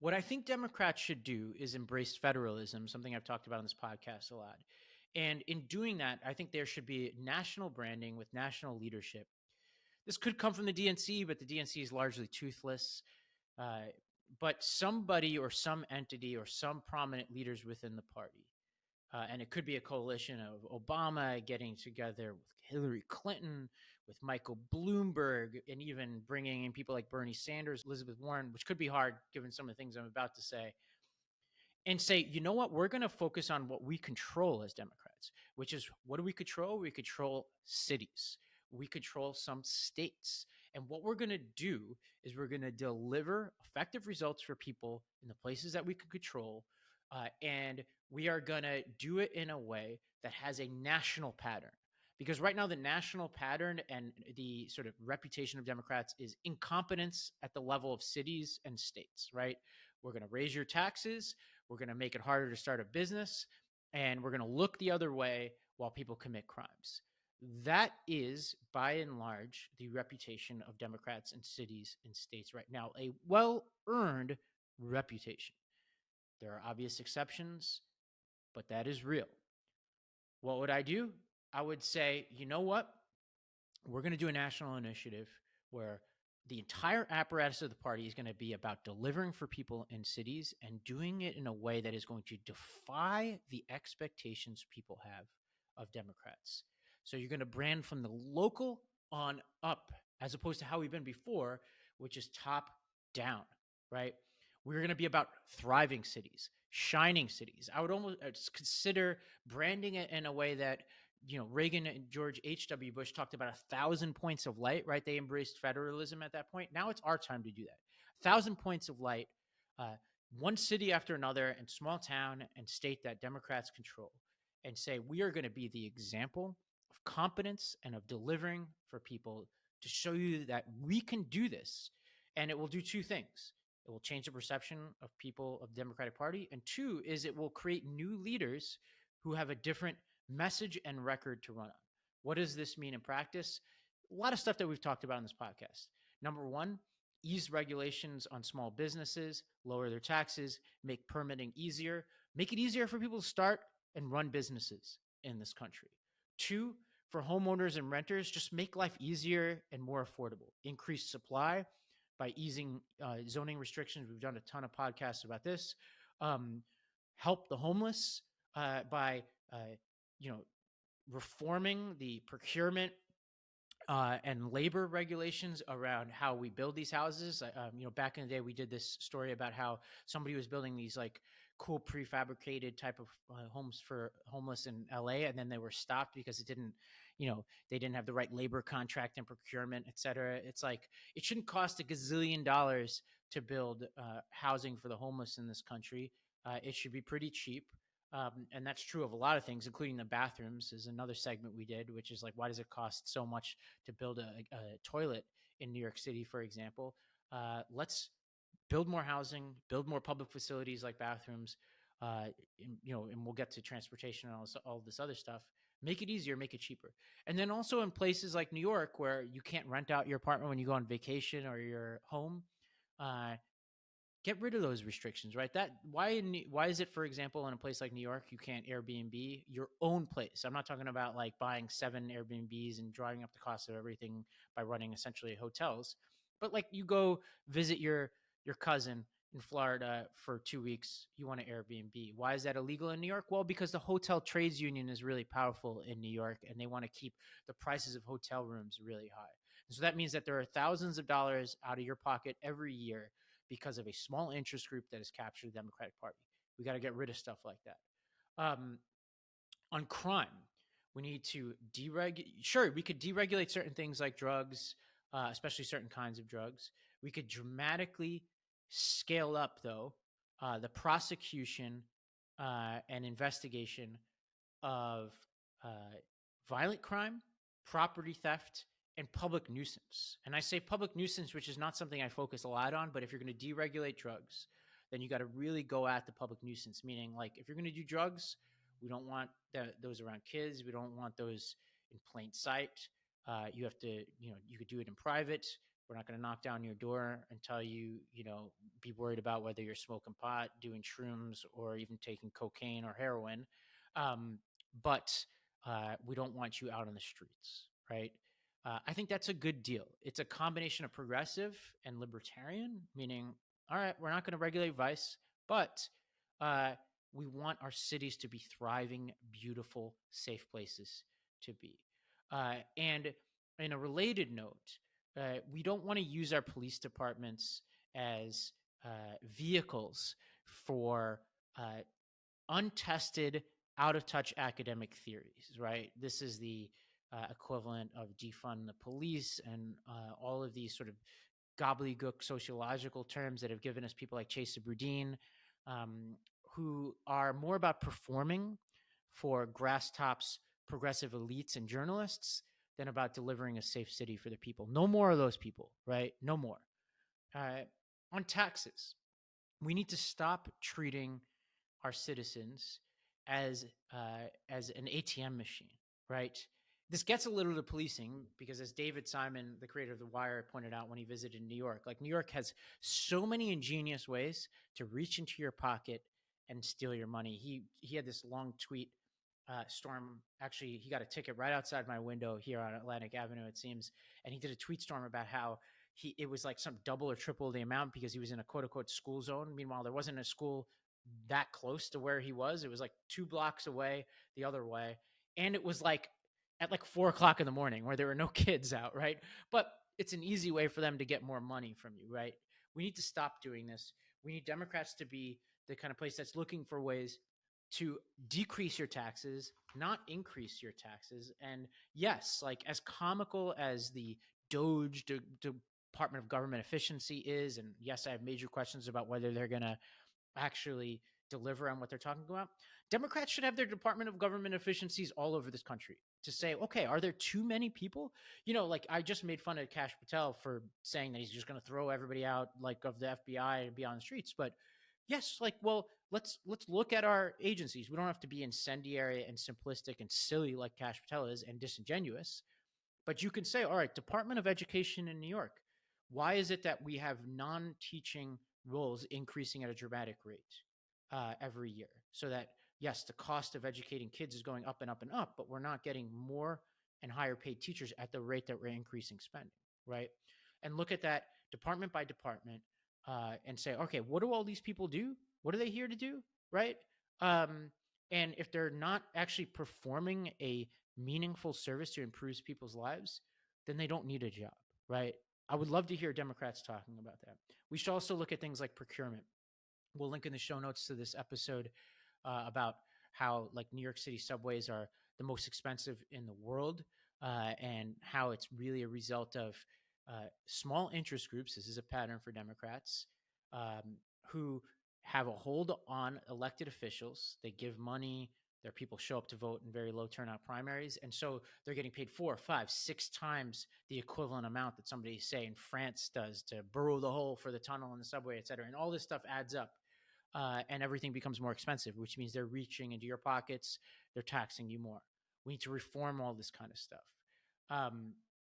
What I think Democrats should do is embrace federalism, something I've talked about on this podcast a lot. And in doing that, I think there should be national branding with national leadership. This could come from the DNC, but the DNC is largely toothless. Uh, but somebody or some entity or some prominent leaders within the party, and it could be a coalition of Obama getting together with Hillary Clinton, with Michael Bloomberg, and even bringing in people like Bernie Sanders, Elizabeth Warren, which could be hard given some of the things I'm about to say, and say, you know what, we're going to focus on what we control as Democrats, which is what do we control? We control cities, we control some states. And what we're going to do is we're going to deliver effective results for people in the places that we can control. And we are going to do it in a way that has a national pattern. Because right now, the national pattern and the sort of reputation of Democrats is incompetence at the level of cities and states, right? We're going to raise your taxes. We're going to make it harder to start a business, and we're going to look the other way while people commit crimes. That is, by and large, the reputation of Democrats in cities and states right now, a well-earned reputation. There are obvious exceptions, but that is real. What would I do? I would say, you know what? We're going to do a national initiative where the entire apparatus of the party is going to be about delivering for people in cities and doing it in a way that is going to defy the expectations people have of Democrats. So you're going to brand from the local on up, as opposed to how we've been before, which is top down, right? We're going to be about thriving cities, shining cities. I would almost consider branding it in a way that, you know, Reagan and George H.W. Bush talked about 1,000 points of light, right? They embraced federalism at that point. Now it's our time to do that. 1,000 points of light, one city after another, and small town and state that Democrats control, and say we are going to be the example of competence and of delivering for people to show you that we can do this. And it will do two things. It will change the perception of people of the Democratic Party. And two is it will create new leaders who have a different message and record to run on. What does this mean in practice? A lot of stuff that we've talked about in this podcast. Number one, ease regulations on small businesses, lower their taxes, make permitting easier, make it easier for people to start and run businesses in this country. Two, for homeowners and renters, just make life easier and more affordable. Increase supply by easing zoning restrictions. We've done a ton of podcasts about this. Help the homeless by reforming the procurement and labor regulations around how we build these houses. Back in the day, we did this story about how somebody was building these like cool prefabricated type of homes for homeless in LA, and then they were stopped because it didn't, they didn't have the right labor contract and procurement, et cetera. It's like, it shouldn't cost $1 gazillion to build housing for the homeless in this country. It should be pretty cheap. And that's true of a lot of things, including the bathrooms is another segment we did, which is like, why does it cost so much to build a toilet in New York City, for example? Let's build more housing, build more public facilities like bathrooms, and we'll get to transportation and all this other stuff. Make it easier, make it cheaper. And then also in places like New York, where you can't rent out your apartment when you go on vacation or your home, get rid of those restrictions, right? Why is it, for example, in a place like New York, you can't Airbnb your own place? I'm not talking about like buying 7 Airbnbs and driving up the cost of everything by running essentially hotels, but like you go visit your cousin in Florida for 2 weeks, you want to Airbnb. Why is that illegal in New York? Well, because the hotel trades union is really powerful in New York, and they want to keep the prices of hotel rooms really high. And so that means that there are thousands of dollars out of your pocket every year because of a small interest group that has captured the Democratic Party. We got to get rid of stuff like that. On crime, we need to deregulate. Sure, we could deregulate certain things like drugs, especially certain kinds of drugs. We could dramatically scale up, though, the prosecution and investigation of violent crime, property theft, and public nuisance. And I say public nuisance, which is not something I focus a lot on, but if you're going to deregulate drugs, then you got to really go at the public nuisance, meaning like if you're going to do drugs, we don't want those around kids. We don't want those in plain sight. You have to, you could do it in private. We're not going to knock down your door and tell you, be worried about whether you're smoking pot, doing shrooms, or even taking cocaine or heroin. But we don't want you out on the streets, right? I think that's a good deal. It's a combination of progressive and libertarian, meaning, all right, we're not going to regulate vice, but uh, we want our cities to be thriving, beautiful, safe places to be. And in a related note, we don't want to use our police departments as vehicles for untested, out of touch academic theories, right? This is the equivalent of defund the police and all of these sort of gobbledygook sociological terms that have given us people like Chesa Boudin, who are more about performing for grass tops progressive elites and journalists than about delivering a safe city for the people. No more of those people, right? No more. On taxes, we need to stop treating our citizens as as an ATM machine, right? This gets a little to policing because, as David Simon, the creator of The Wire, pointed out when he visited New York, like New York has so many ingenious ways to reach into your pocket and steal your money. He had this long tweet. Storm, actually, he got a ticket right outside my window here on Atlantic Avenue, it seems, and he did a tweet storm about how it was like some double or triple the amount because he was in a quote unquote school zone. Meanwhile, there wasn't a school that close to where he was. It was like 2 blocks away the other way. And it was like at like 4 o'clock in the morning where there were no kids out, right? But it's an easy way for them to get more money from you, right? We need to stop doing this. We need Democrats to be the kind of place that's looking for ways to decrease your taxes, not increase your taxes. And yes, like as comical as the Doge Department of Government Efficiency is, and yes, I have major questions about whether they're going to actually deliver on what they're talking about. Democrats should have their Department of Government efficiencies all over this country to say, okay, are there too many people? Like I just made fun of Kash Patel for saying that he's just going to throw everybody out like of the FBI and be on the streets. But yes, like, well, let's look at our agencies. We don't have to be incendiary and simplistic and silly like Kash Patel is and disingenuous. But you can say, all right, Department of Education in New York, why is it that we have non-teaching roles increasing at a dramatic rate every year? So that, yes, the cost of educating kids is going up and up and up, but we're not getting more and higher paid teachers at the rate that we're increasing spending, right? And look at that department by department and say, okay, what do all these people do? What are they here to do, right? And if they're not actually performing a meaningful service to improve people's lives, then they don't need a job, right? I would love to hear Democrats talking about that. We should also look at things like procurement. We'll link in the show notes to this episode about how like New York City subways are the most expensive in the world and how it's really a result of small interest groups. This is a pattern for Democrats who have a hold on elected officials. They give money. Their people show up to vote in very low turnout primaries. And so they're getting paid 4, 5, 6 times the equivalent amount that somebody, say, in France does to burrow the hole for the tunnel and the subway, et cetera. And all this stuff adds up. And everything becomes more expensive, which means they're reaching into your pockets. They're taxing you more. We need to reform all this kind of stuff.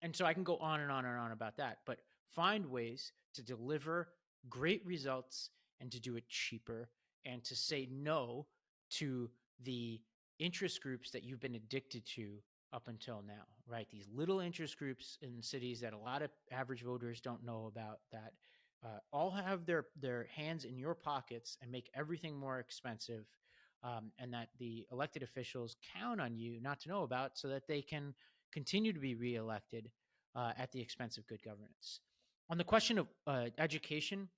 And so I can go on and on and on about that, but find ways to deliver great results and to do it cheaper and to say no to the interest groups that you've been addicted to up until now, right? These little interest groups in cities that a lot of average voters don't know about that all have their hands in your pockets and make everything more expensive, and that the elected officials count on you not to know about so that they can continue to be reelected at the expense of good governance. On the question of education,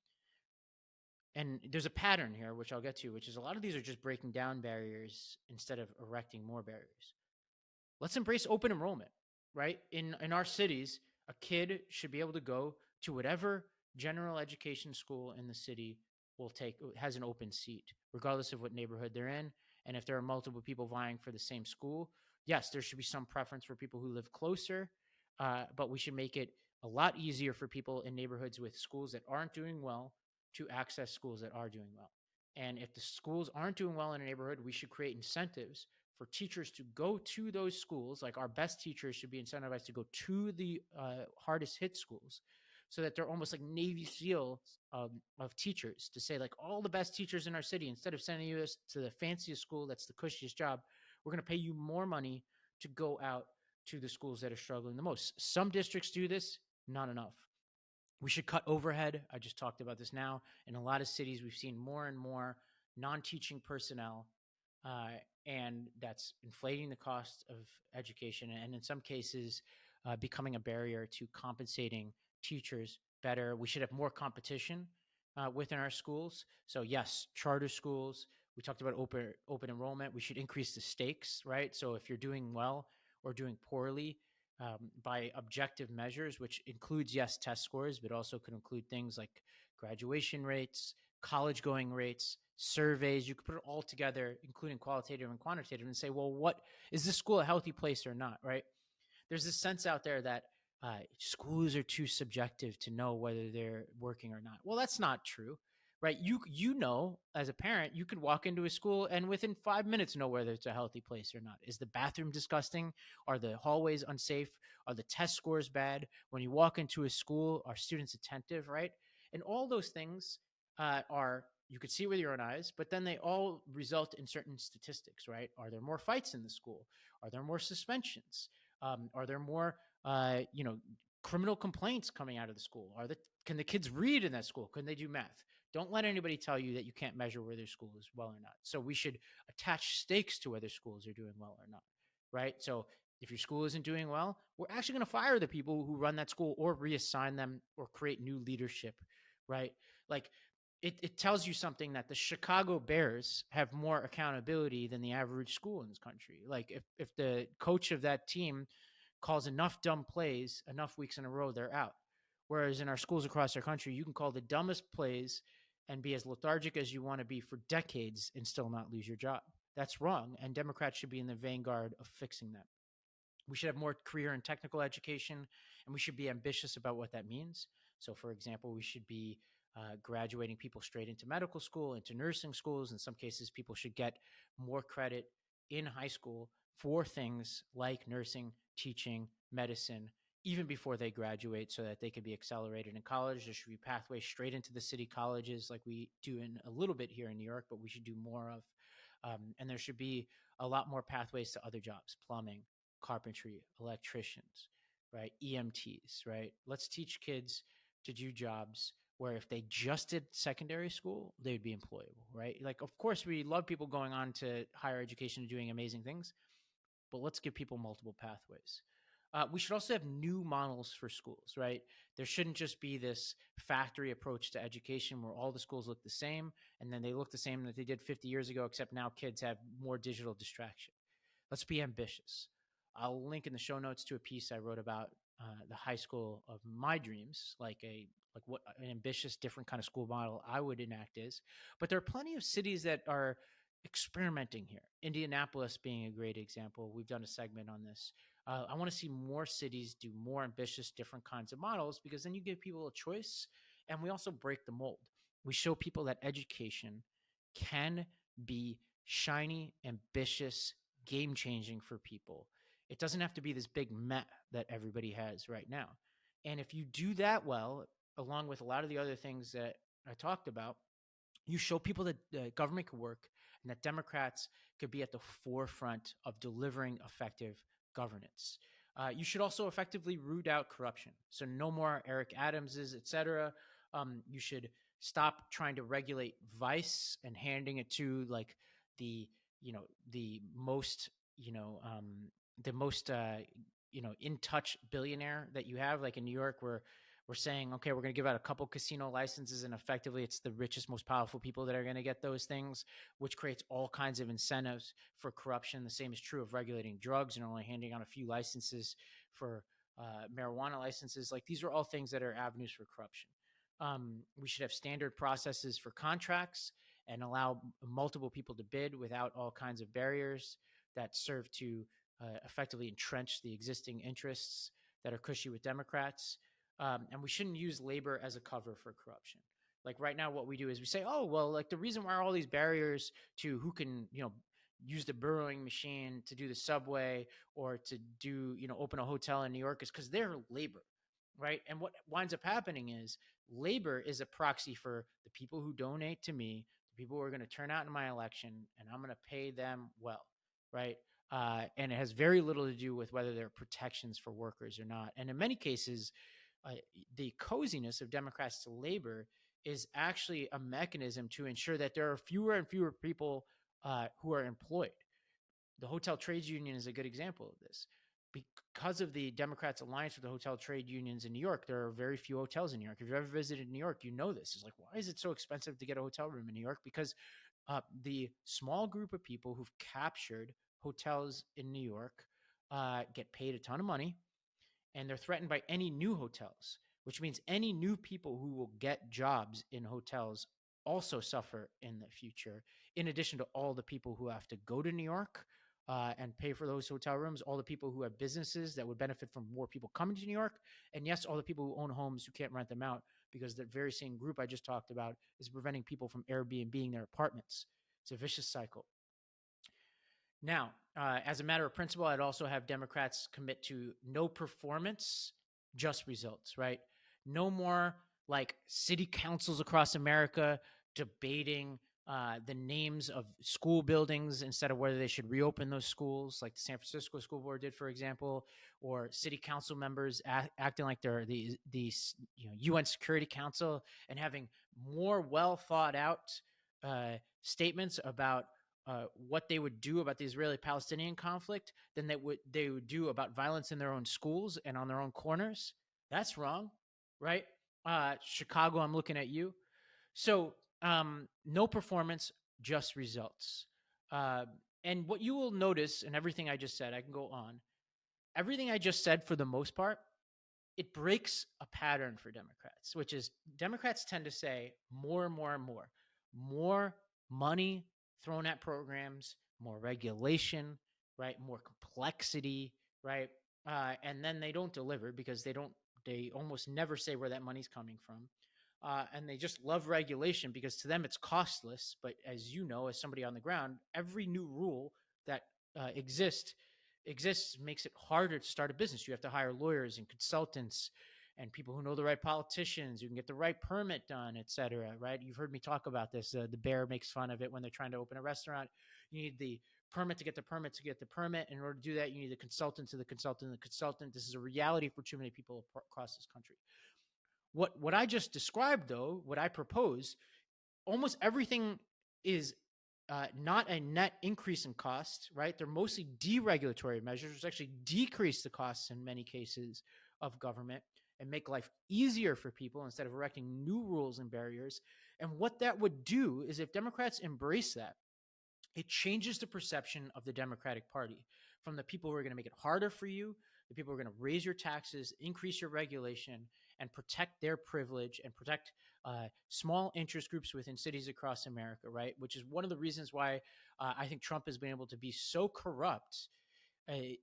and there's a pattern here, which I'll get to, which is a lot of these are just breaking down barriers instead of erecting more barriers. Let's embrace open enrollment, right? In our cities, a kid should be able to go to whatever general education school in the city has an open seat, regardless of what neighborhood they're in. And if there are multiple people vying for the same school, yes, there should be some preference for people who live closer, but we should make it a lot easier for people in neighborhoods with schools that aren't doing well to access schools that are doing well. And if the schools aren't doing well in a neighborhood, we should create incentives for teachers to go to those schools. Like our best teachers should be incentivized to go to the hardest hit schools so that they're almost like Navy SEALs of teachers, to say like all the best teachers in our city, instead of sending you to the fanciest school that's the cushiest job, we're going to pay you more money to go out to the schools that are struggling the most. Some districts do this, not enough. We should cut overhead. I just talked about this now. In a lot of cities, we've seen more and more non-teaching personnel, uh, and that's inflating the cost of education, and in some cases, becoming a barrier to compensating teachers better. We should have more competition within our schools. So yes, charter schools. We talked about open enrollment. We should increase the stakes, right? So if you're doing well or doing poorly, by objective measures, which includes, yes, test scores, but also could include things like graduation rates, college going rates, surveys. You could put it all together, including qualitative and quantitative, and say, well, what is this school a healthy place or not, right? There's this sense out there that schools are too subjective to know whether they're working or not. Well, that's not true, right? You know, as a parent, you could walk into a school and within 5 minutes know whether it's a healthy place or not. Is the bathroom disgusting? Are the hallways unsafe? Are the test scores bad? When you walk into a school, are students attentive, right? And all those things are, you could see with your own eyes, but then they all result in certain statistics, right? Are there more fights in the school? Are there more suspensions? Are there more, criminal complaints coming out of the school? Can the kids read in that school? Can they do math? Don't let anybody tell you that you can't measure whether school is well or not. So we should attach stakes to whether schools are doing well or not, right? So if your school isn't doing well, we're actually going to fire the people who run that school or reassign them or create new leadership, right? Like it tells you something that the Chicago Bears have more accountability than the average school in this country. Like if the coach of that team calls enough dumb plays enough weeks in a row, they're out. Whereas in our schools across our country, you can call the dumbest plays and be as lethargic as you want to be for decades and still not lose your job. That's wrong. And Democrats should be in the vanguard of fixing that. We should have more career and technical education, and we should be ambitious about what that means. So, for example, we should be graduating people straight into medical school, into nursing schools. In some cases, people should get more credit in high school for things like nursing, teaching, medicine, even before they graduate, so that they can be accelerated in college. There should be pathways straight into the city colleges like we do in a little bit here in New York, but we should do more of. And there should be a lot more pathways to other jobs: plumbing, carpentry, electricians, right? EMTs, right? Let's teach kids to do jobs where if they just did secondary school, they'd be employable, right? Like, of course, we love people going on to higher education and doing amazing things, but let's give people multiple pathways. We should also have new models for schools, right? There shouldn't just be this factory approach to education where all the schools look the same and then they look the same that they did 50 years ago, except now kids have more digital distraction. Let's be ambitious. I'll link in the show notes to a piece I wrote about the high school of my dreams, like what an ambitious, different kind of school model I would enact is. But there are plenty of cities that are experimenting here. Indianapolis being a great example. We've done a segment on this. I want to see more cities do more ambitious, different kinds of models, because then you give people a choice, and we also break the mold. We show people that education can be shiny, ambitious, game changing for people. It doesn't have to be this big meh that everybody has right now. And if you do that well, along with a lot of the other things that I talked about, you show people that government could work and that Democrats could be at the forefront of delivering effective governance. You should also effectively root out corruption. So no more Eric Adamses, et cetera. You should stop trying to regulate vice and handing it to like the the most in touch billionaire that you have, like in New York, where we're saying, okay, we're going to give out a couple casino licenses, and effectively it's the richest, most powerful people that are going to get those things, which creates all kinds of incentives for corruption. The same is true of regulating drugs and only handing out a few licenses for marijuana licenses. Like, these are all things that are avenues for corruption. We should have standard processes for contracts and allow multiple people to bid without all kinds of barriers that serve to effectively entrench the existing interests that are cushy with Democrats. And we shouldn't use labor as a cover for corruption. Like right now, what we do is we say, oh, well, like the reason why all these barriers to who can, use the burrowing machine to do the subway or to do, open a hotel in New York is because they're labor. right? And what winds up happening is labor is a proxy for the people who donate to me, the people who are going to turn out in my election, and I'm going to pay them well, right? And it has very little to do with whether there are protections for workers or not. And in many cases, uh, the coziness of Democrats to labor is actually a mechanism to ensure that there are fewer and fewer people who are employed. The hotel trades union is a good example of this. Because of the Democrats' alliance with the hotel trade unions in New York, there are very few hotels in New York. If you've ever visited New York, you know this. It's like, why is it so expensive to get a hotel room in New York? Because the small group of people who've captured hotels in New York get paid a ton of money, and they're threatened by any new hotels, which means any new people who will get jobs in hotels also suffer in the future, in addition to all the people who have to go to New York and pay for those hotel rooms, all the people who have businesses that would benefit from more people coming to New York, and yes, all the people who own homes who can't rent them out because the very same group I just talked about is preventing people from Airbnb their apartments. It's a vicious cycle. Now, as a matter of principle, I'd also have Democrats commit to no performance, just results, right? No more like city councils across America debating the names of school buildings instead of whether they should reopen those schools, like the San Francisco School Board did, for example, or city council members acting like they're the UN Security Council and having more well thought out statements about what they would do about the Israeli-Palestinian conflict than they would do about violence in their own schools and on their own corners. That's wrong, right? Chicago, I'm looking at you. So no performance, just results. Uh, and what you will notice in everything I just said, I can go on. Everything I just said, for the most part, it breaks a pattern for Democrats, which is Democrats tend to say more and more and more money thrown at programs, more regulation, right? More complexity, right? And then they don't deliver because they almost never say where that money's coming from. And they just love regulation because to them it's costless. But as you know, as somebody on the ground, every new rule that exists makes it harder to start a business. You have to hire lawyers and consultants and people who know the right politicians. You can get the right permit done, et cetera. Right? You've heard me talk about this. The Bear makes fun of it when they're trying to open a restaurant. You need the permit to get the permit to get the permit. In order to do that, you need the consultant to the consultant, the consultant. This is a reality for too many people across this country. What I just described, though, what I propose, almost everything is not a net increase in cost, right? They're mostly deregulatory measures, which actually decrease the costs in many cases of government and make life easier for people instead of erecting new rules and barriers. And what that would do is, if Democrats embrace that, it changes the perception of the Democratic Party from the people who are going to make it harder for you, the people who are going to raise your taxes, increase your regulation, and protect their privilege and protect small interest groups within cities across America, right? Which is one of the reasons why I think Trump has been able to be so corrupt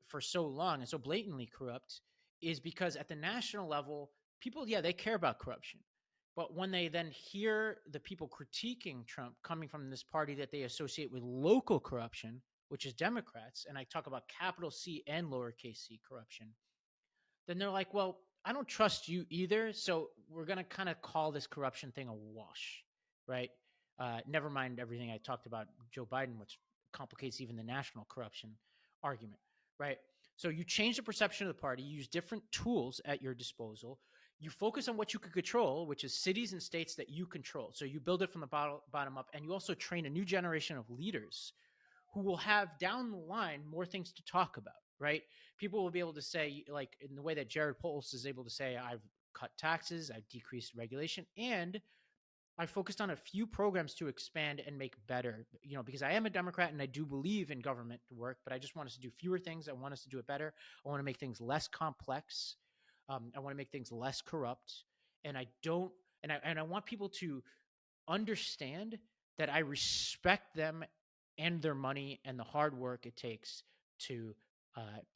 for so long and so blatantly corrupt, is because at the national level, people, yeah, they care about corruption. But when they then hear the people critiquing Trump coming from this party that they associate with local corruption, which is Democrats, and I talk about capital C and lowercase c corruption, then they're like, well, I don't trust you either. So we're going to kind of call this corruption thing a wash, right? Never mind everything I talked about Joe Biden, which complicates even the national corruption argument, right? So you change the perception of the party, you use different tools at your disposal. You focus on what you can control, which is cities and states that you control. So you build it from the bottom up, and you also train a new generation of leaders who will have down the line more things to talk about, right? People will be able to say, like in the way that Jared Polis is able to say, I've cut taxes, I've decreased regulation, and I focused on a few programs to expand and make better, because I am a Democrat and I do believe in government work, but I just want us to do fewer things. I want us to do it better. I want to make things less complex. I want to make things less corrupt. And I don't, and I want people to understand that I respect them and their money and the hard work it takes to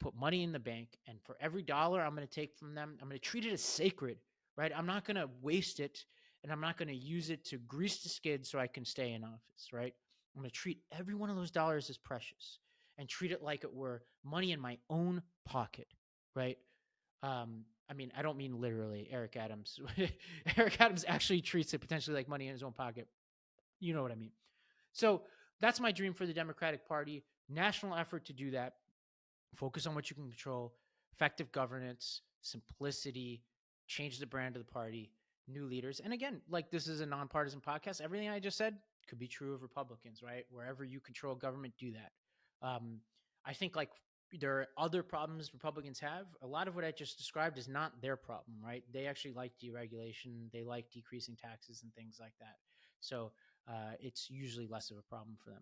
put money in the bank. And for every dollar I'm going to take from them, I'm going to treat it as sacred, right? I'm not going to waste it, and I'm not going to use it to grease the skid so I can stay in office, right? I'm going to treat every one of those dollars as precious and treat it like it were money in my own pocket, right? I mean, I don't mean literally Eric Adams. Eric Adams actually treats it potentially like money in his own pocket. You know what I mean? So that's my dream for the Democratic Party. National effort to do that. Focus on what you can control, effective governance, simplicity, change the brand of the party, new leaders. And again, like this is a nonpartisan podcast. Everything I just said could be true of Republicans, right? Wherever you control government, do that. I think like there are other problems Republicans have. A lot of what I just described is not their problem, right? They actually like deregulation, they like decreasing taxes and things like that. So it's usually less of a problem for them.